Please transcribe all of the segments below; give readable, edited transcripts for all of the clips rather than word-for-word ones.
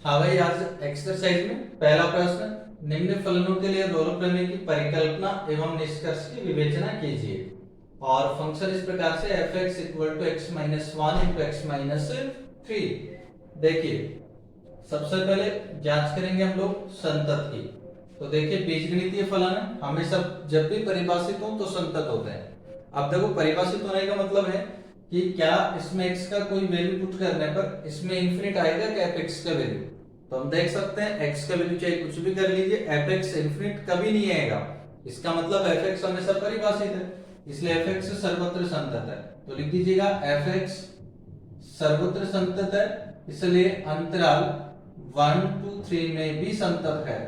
हाँ भाई, आज एक्सरसाइज में पहला प्रश्न, निम्न फलनों के लिए रोल प्रमेय की परिकल्पना एवं निष्कर्ष की विवेचना कीजिए। और फंक्शन इस प्रकार से f x equal to x minus one into x minus three. देखिए, सबसे पहले जांच करेंगे हम लोग संतत की। तो देखिए, बीजगणितीय फलन है, हमेशा जब भी परिभाषित हो तो संतत होते हैं। अब देखो, परिभाषित होने का मतलब है कि क्या इसमें x का कोई वैल्यू पुट करने पर इसमें इन्फिनिट आएगा क्या fx का वैल्यू। तो हम देख सकते हैं x का वैल्यू चाहे कुछ भी कर लीजिए, fx इन्फिनिट कभी नहीं आएगा। इसका मतलब fx हमेशा परिभाषित है, इसलिए fx सर्वत्र संतत है। तो लिख दीजिएगा fx सर्वत्र संतत है, इसलिए अंतराल 1 to 3 में भी संतत है।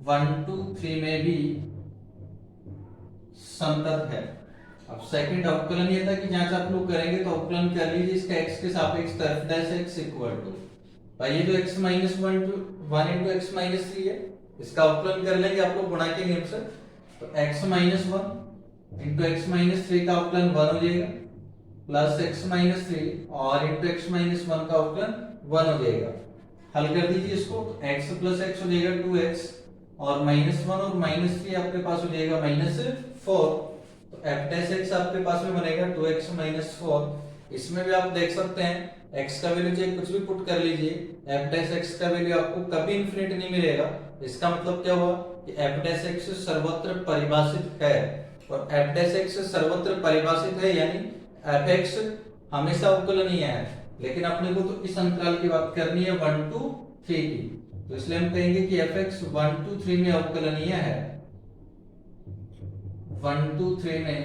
1 to 3 में भी संतत है। अब सेकंड अवकलन ये था कि जांच आप लोग करेंगे तो अवकलन कर लीजिए इसका x के सापेक्ष तरफ डैश x इक्वल टू भाई ये जो x minus one into x minus three है, इसका अवकलन कर लेंगे आप लोग गुणा के नियम से। तो x minus one into x minus three का अवकलन वन हो जाएगा, प्लस एक्स माइनस थ्री और इंटू एक्स माइनस वन का अवकलन वन हो जाएगा। हल कर दीजिए इसको, तो x प्लस एक्स हो जाएगा 2x और माइनस वन और माइनस थ्री आपके पास हो जाएगा माइनस फोर। तो f डैश x आपके पास में बनेगा 2x माइनस फोर। इसमें भी आप देख सकते हैं x का वैल्यू चाहे कुछ भी पुट कर लीजिए, f डैश x का वैल्यू आपको कभी इनफिनिट नहीं मिलेगा। इसका मतलब क्या हुआ कि f डैश x सर्वत्र परिभाषित है, और f डैश x सर्वत्र परिभाषित है यानी fx हमेशा अवकलनीय है। लेकिन अपने को तो इस अंतराल की बात करनी है 1 to 3 की, तो इसलिए हम कहेंगे कि fx 1 to 3 में अवकलनीय है। 1 to 3 में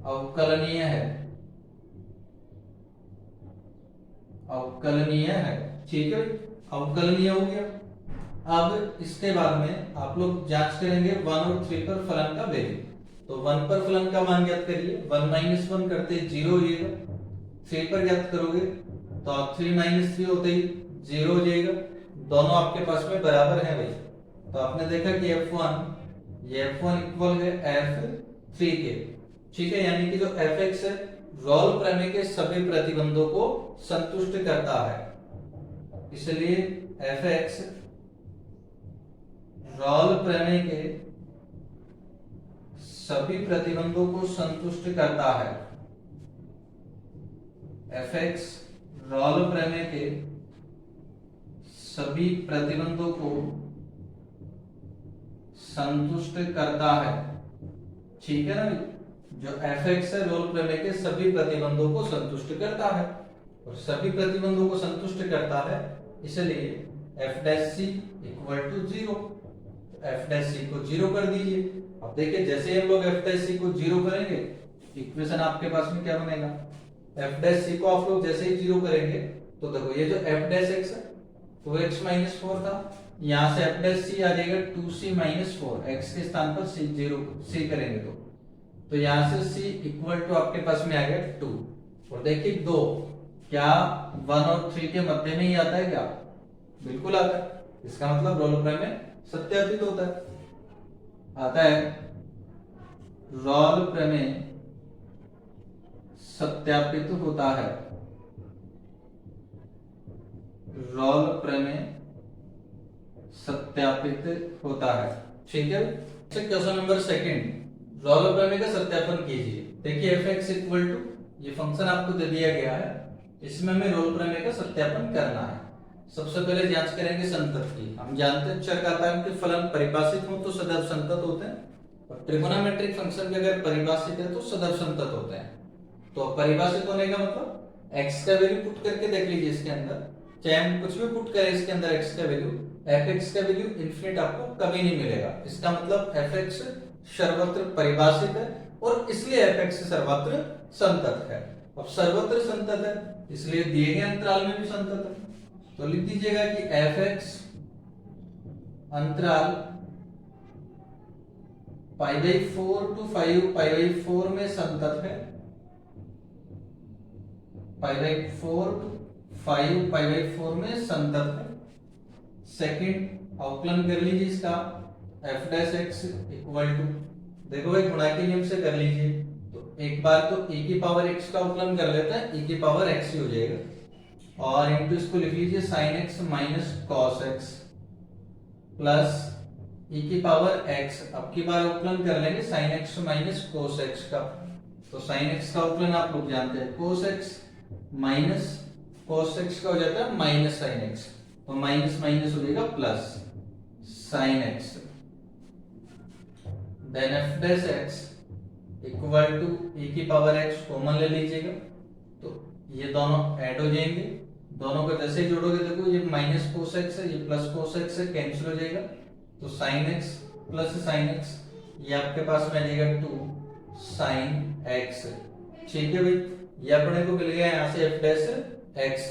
अवकलनीय है, अवकलनीय है। ठीक है, अवकलनीय हो गया। अब इसके बाद में आप लोग जांच करेंगे 1 और 3 पर फलन का वैल्यू। तो 1 पर फलन का मान ज्ञात करिए, 1 माइनस वन करते 0 हो जाएगा। 3 पर ज्ञात करोगे तो आप 3 माइनस थ्री होते ही 0 हो जाएगा। दोनों आपके पास में बराबर है भाई। तो आपने देखा कि f1 इक्वल है f3 के। ठीक है, यानी कि जो fx है रोल प्रमेय के सभी प्रतिबंधों को संतुष्ट करता है, इसलिए fx रोल प्रमेय के सभी प्रतिबंधों को संतुष्ट करता है। fx रोल प्रमेय के सभी प्रतिबंधों को संतुष्ट करता है। ठीक है ना, जो fx है रोल प्रमेय के सभी प्रतिबंधों को संतुष्ट करता है, और सभी प्रतिबंधों को संतुष्ट करता है, इसलिए f dash c equal to 0। f dash c को 0 कर दीजिए। अब देखिए, जैसे हम लोग f डैश c को 0 करेंगे, इक्वेशन आपके पास में क्या बनेगा, f डैश c को आप लोग जैसे ही 0 करेंगे तो देखो ये जो f डैश x है 2x माइनस फोर था, यहाँ से f डैश c आ जाएगा 2c माइनस फोर, x के स्थान पर c 0 c करेंगे तो यहाँ से c इक्वल टू आपके पास में आ गया 2। और देखिए 2 क्या 1 और 3 के मध्य में ही आता है क्या, बिल्कुल आता है। इसका मतलब रोल प्रमेय सत्यापित होता है, आता है रोल प्रमेय सत्यापित होता है, रोल प्रमेय सत्यापित होता है। ठीक है, क्वेश्चन नंबर सेकंड, रोल प्रमेय का सत्यापन कीजिए। देखिए fx इक्वल टू ये फंक्शन आपको दे दिया गया है, इसमें हमें रोल प्रमेय का सत्यापन करना है। सबसे पहले जांच करेंगे संतत की। हम जानते हैं चरघातांक के फलन परिभाषित हो तो सदैव संतत होते हैं, और ट्रिगोनोमेट्रिक फंक्शन भी अगर परिभाषित है तो सदैव संतत होते हैं। तो परिभाषित होने का मतलब x का वैल्यू पुट करके देख लीजिए, इसके अंदर चाहे हम कुछ भी पुट करें इसके अंदर x का वैल्यू, fx का वैल्यू इनफिनिट आपको कभी नहीं मिलेगा। इसका मतलब fx सर्वत्र परिभाषित है और इसलिए fx सर्वत्र संतत है। अब सर्वत्र संतत है इसलिए दिए गए अंतराल में भी संतत है। तो लिख दीजिएगा कि fx अंतराल π/4 to 5 π/4 में संतत है, π/4 to 5 π/4 में संतत है। सेकंड अवकलन कर लीजिए इसका, f dash x equal to, देखो भाई गुणा के नियम से कर लीजिए, तो एक बार तो e की पावर x का अवकलन कर लेते हैं, e की पावर x ही हो जाएगा। और इंटू इसको लिख लीजिए sine x minus cos x plus e की पावर एक्स। अब की बार अवकलन कर लेंगे sine x minus cos x का। तो साइन एक्स का अवकलन आप लोग जानते हैं, cos x minus cos x का हो जाता है माइनस साइन एक्स, तो माइनस माइनस हो जाएगा plus sine x. Then f dash x equal to e की पावर एक्स कॉमन ले लीजिएगा, तो ये दोनों ऐड हो जाएंगे। दोनों को जैसे ही जोड़ोगे देखो ये माइनस कोस एक्स है, ये प्लस कोस एक्स है, कैंसिल हो जाएगा। तो sine x plus sine x ये आपके पास में आ जाएगा 2 साइन एक्स। ठीक है भाई, ये अपने को मिल गया यहाँ से एफ डैश एक्स।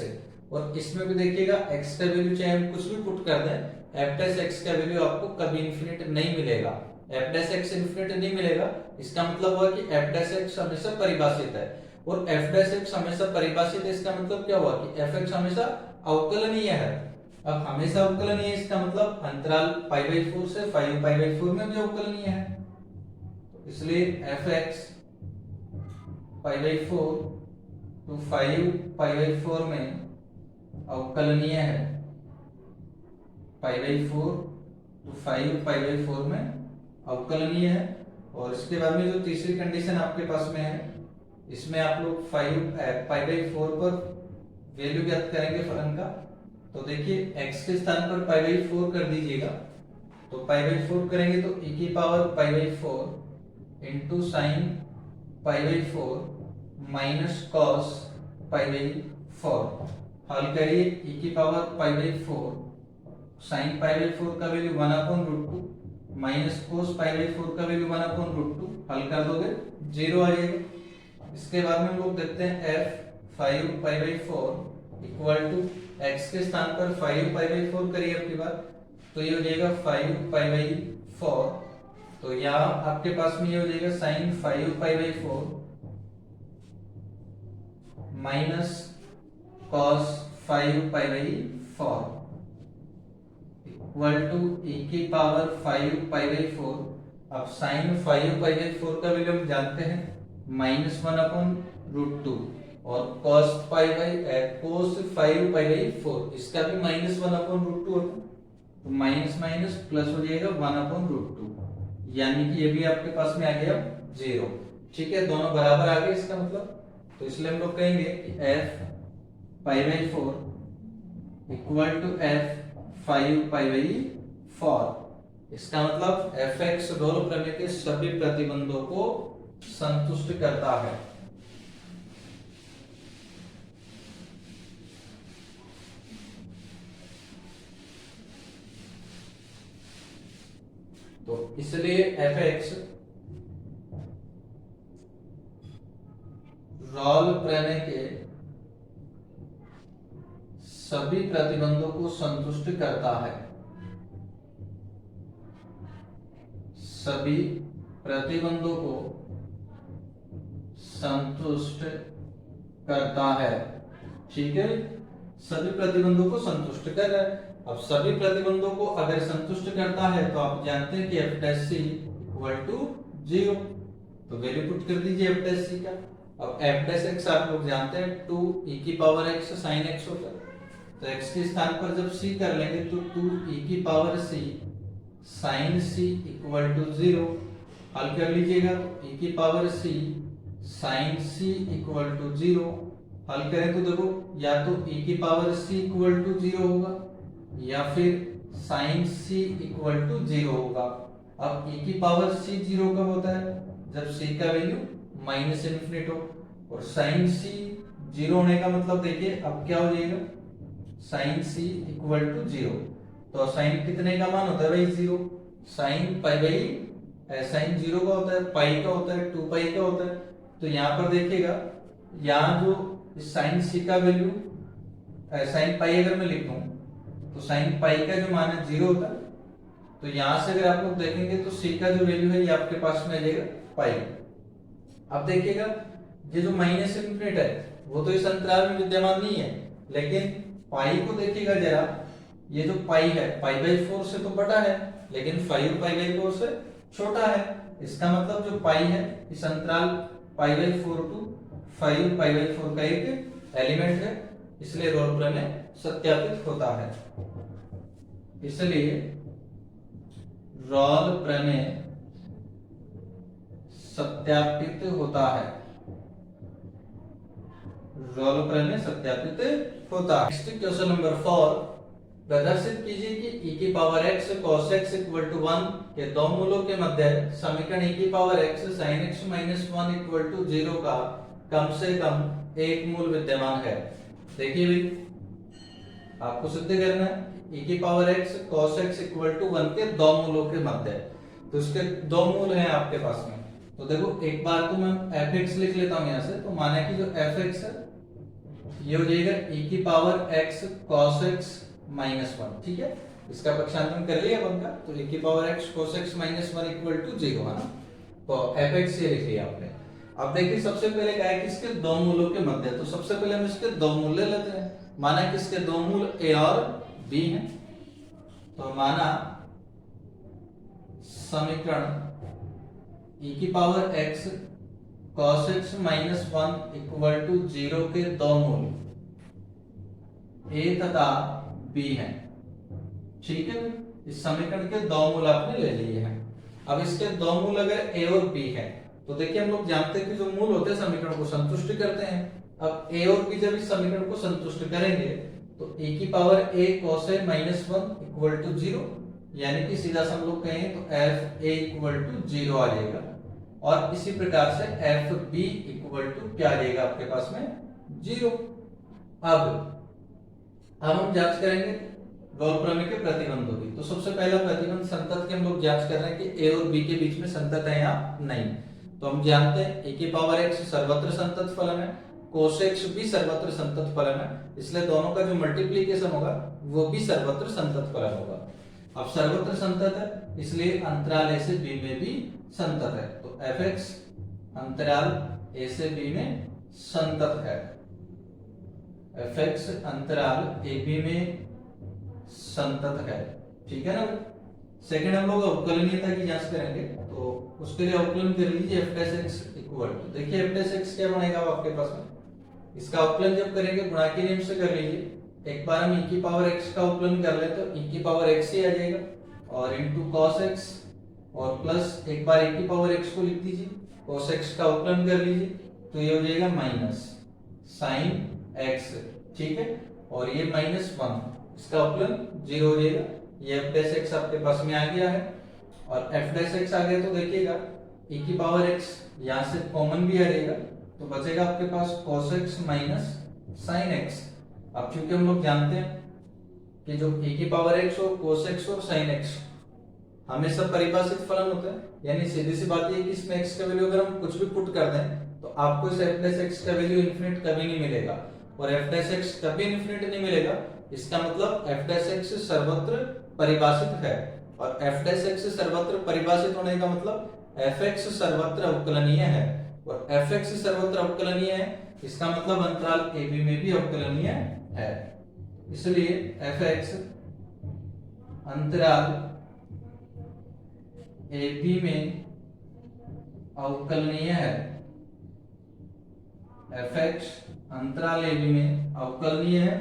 और इसमें भी देखिएगा एक्स का वैल्यू चाहे हम कुछ भी पुट कर दें, एफ डैश एक्स का वैल्यू आपको कभी इन्फिनिट नहीं मिलेगा। एफ डैश एक्स इन्फिनिट नहीं मिलेगा, इसका मतलब हुआ कि एफ डैश एक्स हमेशा परिभाषित है, और एफ डैश एक्स हमेशा परिभाषित है, इसका मतलब क्या हुआ कि एफ एक्स हमेशा अवकलनीय है। अब हमेशा अवकलनीय है इसका मतलब अंतराल π/4 से 5π/4 में भी अवकलनीय है। तो इसलिए एफ एक्स π/4 to 5π/4 में अवकलनीय है, π/4 to 5π/4 में अवकलनीय है। और इसके बाद में जो तीसरी कंडीशन आपके पास में है, इसमें आप लोग 5π/4 पर वैल्यू ज्ञात करेंगे फलन का। तो देखिए x के स्थान पर π/4 कर दीजिएगा, तो π/4 करेंगे तो e की power π/4 into sine π/4 minus cos π/4। हल करिए, e की पावर π/4 साइन π/4 का वैल्यू 1/√2 माइनस कोस π/4 का वैल्यू 1/√2। हल कर दोगे 0 आ जाएगा। इसके बाद में हम लोग देखते हैं f 5π/4 इक्वल टू x के स्थान पर 5π/4 करिए आपकी बात, तो ये हो जाएगा 5π/4। तो यहाँ आपके पास में ये हो जाएगा sine 5π/4 minus cos 5π/4 equal to e की पावर 5π/4। अब साइन 5π/4 का वैल्यू हम जानते हैं -1/√2 और cos 5π/4 इसका भी -1/√2 होता है, तो माइनस माइनस प्लस हो जाएगा 1/√2, यानी कि ये भी आपके पास में आ गया 0। ठीक है, दोनों बराबर आ गए इसका मतलब। तो इसलिए हम लोग कहेंगे कि f π/4 इक्वल टू f 5π/4। इसका मतलब f x रोल प्रमेय के सभी प्रतिबंधों को संतुष्ट करता है। तो इसलिए एफ एक्स रोल प्रमेय के सभी प्रतिबंधों को संतुष्ट करता है। सभी प्रतिबंधों को संतुष्ट करता है। ठीक है, सभी प्रतिबंधों को संतुष्ट कर रहा है। अब सभी प्रतिबंधों को अगर संतुष्ट करता है तो आप जानते हैं कि f dash c equal to 0, तो वैल्यू पुट कर दीजिए f डैश c का। अब f डैश x आप लोग जानते हैं 2 e की पावर x sin x होता है, तो x के स्थान पर जब c कर लेंगे तो 2 e की power c sin c equal to 0। हल कर लीजिएगा, तो e की power c sin c equal to 0। हल करें तो देखो या तो e की पावर c इक्वल टू 0 होगा या फिर sin c इक्वल टू 0 होगा। अब e की पावर c 0 कब होता है? जब c का वैल्यू माइनस इन्फिनिट हो, और sin c 0 होने का मतलब देखिए अब क्या हो जाएगा, sin c इक्वल टू 0। तो sin कितने का मान होता है भाई 0, sin sin 0 का होता है, पाई का होता है, 2 पाई का होता है। तो यहाँ पर देखिएगा, यहाँ जो sin c का वैल्यू sin पाई अगर मैं लिखूं तो sin पाई का जो मान है 0 होता है। तो यहां से अगर आप लोग देखेंगे तो c का जो वैल्यू है ये आपके पास में आ जाएगा पाई। अब देखिएगा ये जो माइनस इन्फिनिट है वो तो इस अंतराल में विद्यमान नहीं है, लेकिन पाई को देखिएगा जरा, ये जो पाई है π/4 से तो बड़ा है लेकिन 5π/4 से छोटा है। इसका मतलब जो पाई है इस अंतराल π/4 टू 5π/4 का एक एलिमेंट है। इसलिए रोल प्रमेय सत्यापित होता है। इसलिए रोल प्रमेय सत्यापित होता है। रोल प्रमेय सत्यापित होता है। नेक्स्ट क्वेश्चन नंबर 4, प्रदर्शित कीजिए कि e की power x cos x equal to 1 के दो मूलों के मध्य समीकरण e की power x sin x minus 1 equal to 0 का कम से कम एक मूल विद्यमान है। देखिए भाई, आपको सिद्ध करना है e की power x cos x equal to 1 के दो मूलों के मध्य, तो इसके दो मूल हैं आपके पास में। तो देखो, एक बार तो मैं fx लिख लेता हूं यहां से, तो माना कि जो fx है ये हो जाएगा e की power x cos x minus 1, ठीक है। इसका पक्षांतरण कर लिया अपन का, तो e की power x cos x minus 1 equal to 0 है ना, तो fx ये लिख लिया आपने। अब देखिए, सबसे पहले क्या है कि इसके दो मूलों के मध्य, तो सबसे पहले हम इसके दो मूल ले लेते हैं। माना कि इसके दो मूल a और b हैं, तो माना समीकरण e की power x cos x minus 1 equal to 0 के दो मूल a तथा b हैं, ठीक है। इस समीकरण के दो मूल आपने ले लिए हैं। अब इसके दो मूल अगर a और b है, तो देखिए हम लोग जानते हैं कि जो मूल होते हैं समीकरण को संतुष्ट करते हैं। अब a और b जब इस समीकरण को संतुष्ट करेंगे, तो e की power a cos a minus 1 equal to 0, यानी कि सीधा हम लोग कहें तो f a इक्वल टू 0 आ जाएगा। और इसी प्रकार से एफ बी इक्वल टू क्या आ जाएगा आपके पास में, 0। अब हम जांच करेंगे रोल प्रमेय के प्रतिबंधों की। तो सबसे पहला प्रतिबंध संतत के हम लोग जांच कर रहे हैं कि ए और बी के बीच में संतत है या नहीं। तो हम जानते हैं ए की पावर x सर्वत्र संतत फलन है, cos x भी सर्वत्र संतत फलन है, इसलिए दोनों का जो मल्टीप्लिकेशन होगा वो भी सर्वत्र संतत फलन होगा। अब सर्वत्र संतत है, इसलिए अंतराल a से b में भी संतत है, तो fx अंतराल a से b में संतत है। fx अंतराल ab में संतत है, ठीक है ना। सेकंड हम लोग अवकलनीयता की जांच करेंगे, तो उसके लिए अवकलन कर लीजिए f dash x equal to, देखिए f डैश x क्या बनेगा आपके पास में। इसका अवकलन जब करेंगे गुणा के नियम से कर लीजिए। एक बार हम e की पावर x का अवकलन कर ले तो e की पावर x ही आ जाएगा, और इनटू cos x, और प्लस एक बार e की पावर x को लिख दीजिए, cos x का अवकलन कर लीजिए, तो ये हो जाएगा माइनस sin x, ठीक है। और ये माइनस 1, इसका अवकलन 0 हो जाएगा। ये f डैश x आपके पास में आ गया है, और f डैश x आ गया तो देखिएगा e की पावर x यहाँ से कॉमन भी आ जाएगा, तो बचेगा आपके पास cos x minus sin x। अब क्योंकि हम लोग जानते हैं कि जो e की पावर x और cos x और sin x हमेशा परिभाषित फलन होता है, यानी सीधी सी बात है कि इसमें x का वैल्यू अगर हम कुछ भी पुट कर दें तो आपको इस f डैश x का वैल्यू इनफिनिट कभी नहीं मिलेगा, और f डैश x कभी इनफिनिट नहीं मिलेगा। इसका मतलब f डैश x सर्वत्र परिभाषित है, और f डैश x सर्वत्र परिभाषित होने का मतलब fx सर्वत्र अवकलनीय है, और fx सर्वत्र अवकलनीय है, इसका मतलब अंतराल ab में भी अवकलनीय है। इसलिए fx अंतराल ab में अवकलनीय है, fx अंतराल ab में अवकलनीय है।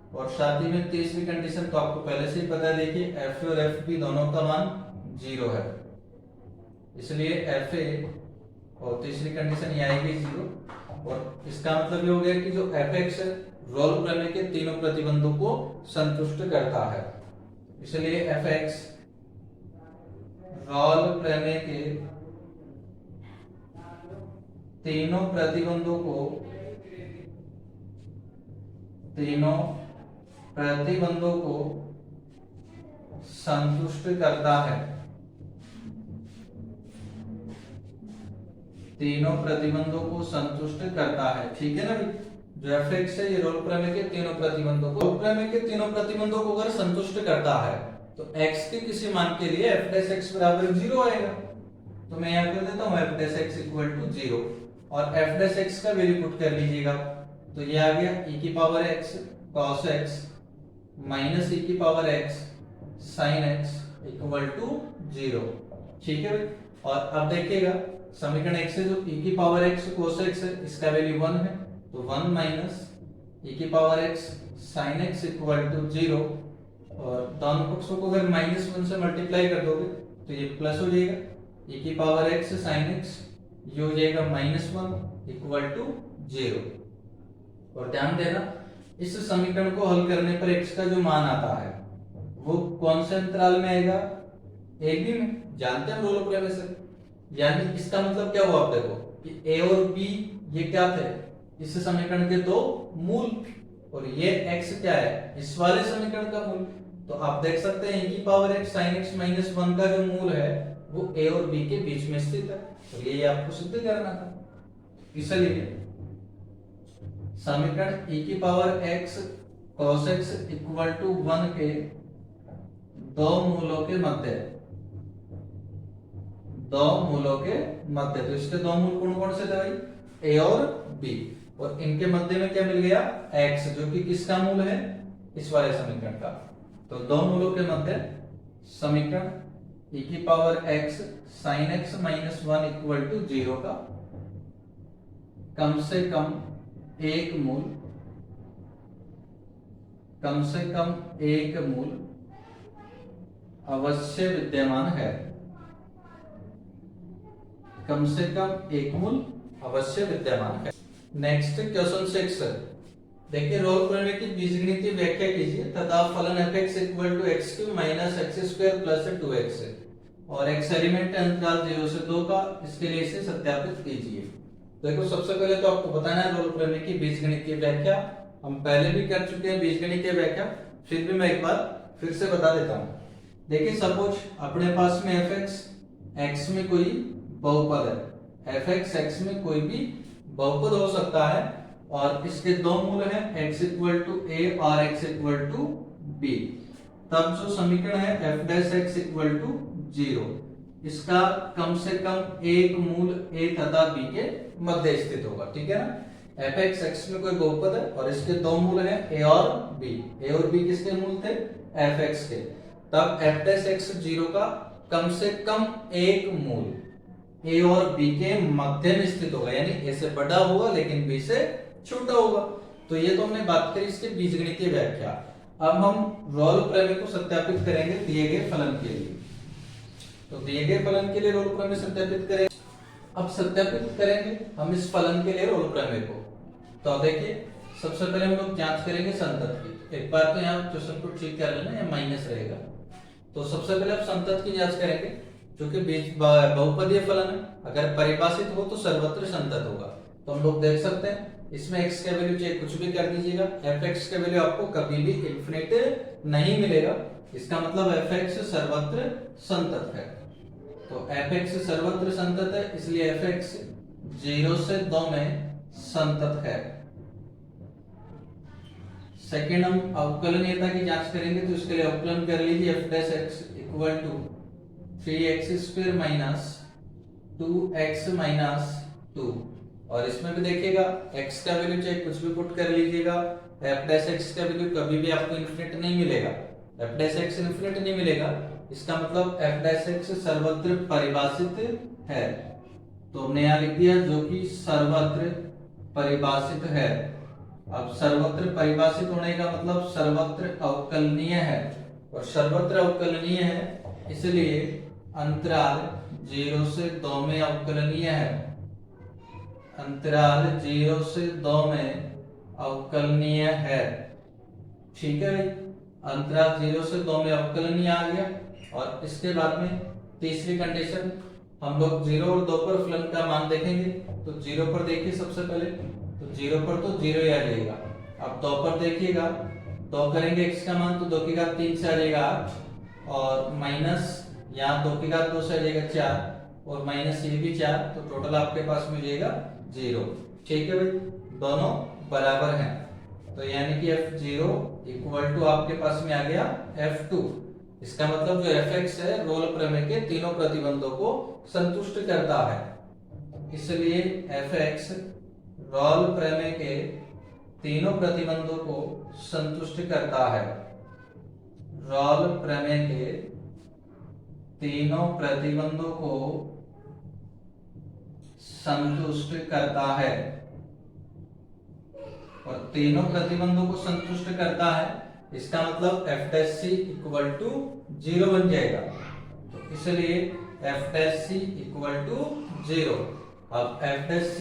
और साथ ही में तीसरी कंडीशन तो आपको पहले से ही पता है, देखिए f और f भी दोनों का मान 0 है, इसलिए fa और तीसरी कंडीशन ये आएगी 0। और इसका मतलब ये हो गया कि जो fx रोल प्रमेय के तीनों प्रतिबंधों को संतुष्ट करता है, इसलिए fx रोल प्रमेय के तीनों प्रतिबंधों को संतुष्ट करता है। तीनों प्रतिबंधों को संतुष्ट करता है, ठीक है ना भाई। जो fx है ये रोल प्रमेय के तीनों प्रतिबंधों को अगर संतुष्ट करता है तो x के किसी मान के लिए f डैश x बराबर 0 आएगा। तो मैं यहाँ कर देता हूँ f dash x equal to 0, और f डैश x का वैल्यू पुट कर लीजिएगा, तो ये आ गया e की power x cos x minus e की power x sin x equal to 0, ठीक है भाई। और अब देखिएगा समीकरण 1 से जो e की पावर x cos x है इसका वैल्यू 1 है, तो 1 माइनस e की power x sin x equal to 0, और दोनों पक्षों को अगर -1 से मल्टीप्लाई कर दोगे तो ये प्लस हो जाएगा, e की पावर x sin x, ये हो जाएगा -1 इक्वल टू 0। और ध्यान देना, इस समीकरण को हल करने पर x का जो मान आता है वो कौन से अंतराल में आएगा, a b में। जानते हैं रोल प्रमेय से, यानी इसका मतलब क्या हुआ, आप देखो कि a और b ये क्या थे, इस समीकरण के दो मूल, और ये x क्या है, इस वाले समीकरण का मूल। तो आप देख सकते हैं e की power x sin x minus 1 का जो मूल है वो a और b के बीच में स्थित है, तो ये आपको सिद्ध करना था। इसलिए समीकरण e की power x cos x equal to 1 के दो मूलों के मध्य, तो इसके दो मूल कौन कौन से थे भाई, a और b, और इनके मध्य में क्या मिल गया, x, जो कि किसका मूल है, इस वाले समीकरण का। तो दो मूलों के मध्य समीकरण e की power x sin x minus 1 equal to 0 का कम से कम एक मूल अवश्य विद्यमान है, कम से कम एक मूल अवश्य विद्यमान है। नेक्स्ट क्वेश्चन 6, देखिए रोल प्रमेय की बीजगणितीय व्याख्या कीजिए तथा फलन f(x) equal to x³ minus x² plus 2x और x एलिमेंट अंतराल 0 से 2 का, इसके लिए इसे सत्यापित कीजिए। देखो सबसे पहले तो आपको बताना है रोल प्रमेय की बीजगणितीय व्याख्या, हम पहले भी कर चुके हैं बीजगणितीय व्याख्या, फिर भी मैं एक बार फिर से बता देता हूँ। देखिए सपोज अपने पास में f(x) x में कोई बहुपद है, f(x) x में कोई भी बहुपद हो सकता है, और इसके दो मूल हैं x इक्वल टू a और x इक्वल टू b। तब जो समीकरण है f(x) इक्वल टू 0, इसका कम से कम एक मूल a तथा b के मध्य स्थित होगा, ठीक है ना। f(x) x में कोई बहुपद है और इसके दो मूल हैं a और b किसके मूल थे, f(x) के। तब f(x) 0 का कम से कम एक मूल a और b के मध्य में स्थित होगा, यानी a से बड़ा होगा लेकिन b से छोटा होगा। तो ये तो हमने बात करी इसके बीजगणितीय व्याख्या। अब हम रोल प्रमेय को सत्यापित करेंगे दिए गए फलन के लिए। तो दिए गए फलन के लिए रोल प्रमेय सत्यापित करेंगे। अब सत्यापित करेंगे हम इस फलन के लिए रोल प्रमेय को। तो देखिए सबसे पहले हम लोग जांच करेंगे संतत की। एक बार तो यहाँ क्वेश्चन को ठीक कर लेना, या माइनस रहेगा। तो सबसे पहले आप संतत की जांच करेंगे, जो कि बहुपदीय फलन है, अगर परिभाषित हो तो सर्वत्र संतत होगा। तो हम लोग देख सकते हैं इसमें x का वैल्यू चाहे कुछ भी कर दीजिएगा, f(x) का वैल्यू आपको कभी भी इनफिनिट नहीं मिलेगा, इसका मतलब f(x) सर्वत्र संतत है। तो f(x) सर्वत्र संतत है, इसलिए f(x) 0 से 2 में संतत है। सेकेंड हम अवकलनीयता की जांच करेंगे, तो इसके लिए अवकलन कर लीजिए f(x) equal to 3x² minus 2x minus 2, और इसमें भी देखिएगा x का वैल्यू चाहे कुछ भी पुट कर लीजिएगा, f(x) का वैल्यू कभी भी आपको इनफिनिट नहीं मिलेगा, f(x) इनफिनिट नहीं मिलेगा, इसका मतलब f(x) सर्वत्र परिभाषित है। तो हमने यहाँ लिख दिया जो कि सर्वत्र परिभाषित है। अब सर्वत्र परिभाषित होने का मतलब सर्वत्र अवकलनीय है, और सर्वत्र अवकलनीय है इसलिए अंतराल 0 से 2 में अवकलनीय है, अंतराल 0 से 2 में अवकलनीय है, ठीक है भाई। अंतराल 0 से 2 में अवकलनीय आ गया। और इसके बाद में तीसरी कंडीशन, हम लोग 0 और 2 पर फलन का मान देखेंगे। तो 0 पर देखिए सबसे पहले, तो 0 पर तो 0 ही आ जाएगा। अब 2 पर देखिएगा, 2 करेंगे x का मान तो 2 की घात 3 से आ जाएगा 8, और माइनस यहाँ 2 की घात 2 से आ जाएगा 4, और माइनस ये भी 4, तो टोटल आपके पास मिल जाएगा 0, ठीक है भाई, दोनों बराबर हैं। तो यानी कि f0 इक्वल टू आपके पास में आ गया f2। इसका मतलब जो f(x) है रोल प्रमेय के तीनों प्रतिबंधों को संतुष्ट करता है, इसलिए f(x) रोल प्रमेय के तीनों प्रतिबंधों को संतुष्ट करता है। रोल प्रमेय के तीनों प्रतिबंधों को संतुष्ट करता है। और तीनों प्रतिबंधों को संतुष्ट करता है, इसका मतलब f dash c equal to 0 बन जाएगा। तो इसलिए f dash c equal to 0। अब f डैश c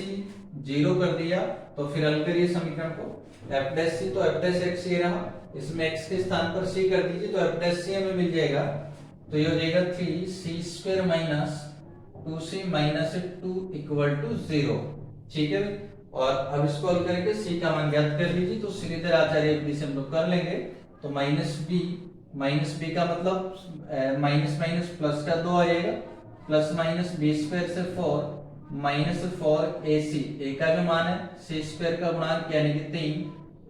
0 कर दिया तो फिर हल करिए समीकरण को। f डैश c तो f डैश x ये रहा, इसमें x के स्थान पर c कर दीजिए तो f डैश c हमें मिल जाएगा। तो ये हो जाएगा 3c² minus 2c minus 2 equal to 0। ठीक है, और अब इसको हल करके c का मान ज्ञात कर लीजिए। तो श्रीधर आचार्य विधि से हम लोग कर लेंगे। तो माइनस b का मतलब माइनस माइनस प्लस का 2 आ जाएगा, प्लस माइनस b² से 4 माइनस 4ac, a का जो मान है c² का गुणांक यानी कि 3,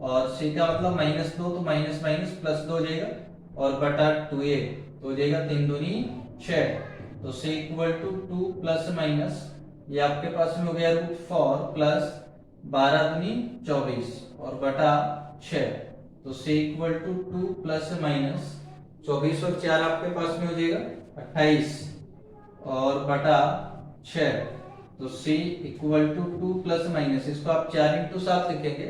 और c का मतलब माइनस 2, तो माइनस माइनस प्लस 2 हो जाएगा, और बटा 2a तो हो जाएगा 3 दूनी 6। तो c equal to 2 plus minus ये आपके पास में हो गया √4 प्लस 12 दूनी 24 और बटा 6। तो c equal to 2 plus minus 24 और 4 आपके पास में हो जाएगा 28 और बटा 6। तो c equal to 2 plus minus, इसको आप 4 इंटू 7 लिखेंगे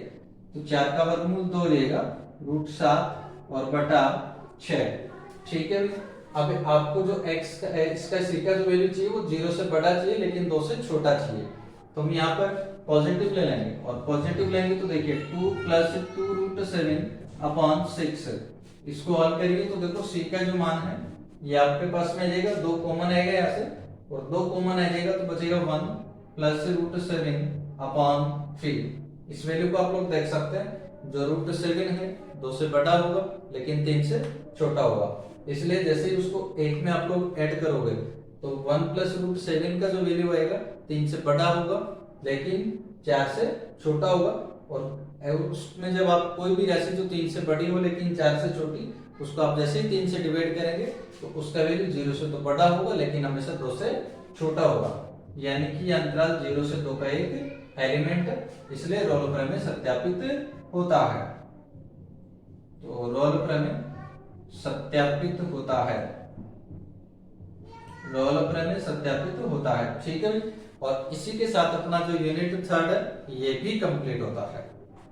तो 4 का वर्गमूल 2 हो जाएगा √7 और बटा 6। ठीक है, अब आपको जो x का इसका c का जो वैल्यू चाहिए वो 0 से बड़ा चाहिए लेकिन 2 से छोटा चाहिए। तो हम यहाँ पर पॉजिटिव ले लेंगे, और पॉजिटिव लेंगे तो देखिए 2 प्लस 2√7 अपॉन 6, इसको हल करिए तो देखो c का जो मान है ये आपके पास में आ जाएगा, 2 कॉमन आएगा यहाँ से और 2 कॉमन आ जाएगा तो बचेगा 1 प्लस √7 अपॉन 3। इस वैल्यू को आप लोग देख सकते हैं, जो √7 है 2 से बड़ा होगा लेकिन 3 से छोटा होगा, इसलिए जैसे ही उसको एक में आप लोग ऐड करोगे तो 1 प्लस √7 का जो वैल्यू आएगा 3 से बड़ा होगा लेकिन 4 से छोटा होगा, और उसमें जब आप कोई भी राशि जो 3 से बड़ी हो लेकिन 4 से छोटी, उसको आप जैसे ही 3 से डिवाइड करेंगे तो उसका वैल्यू 0 से तो बड़ा होगा लेकिन हमेशा 2 से छोटा होगा, यानी कि अंतराल 0 से 2 का एक एलिमेंट है, इसलिए रोल प्रमेय सत्यापित होता है। तो रोल प्रमेय सत्यापित होता है, रोल प्रमेय सत्यापित होता है। ठीक है, और इसी के साथ अपना जो यूनिट 3 है ये भी कंप्लीट होता है।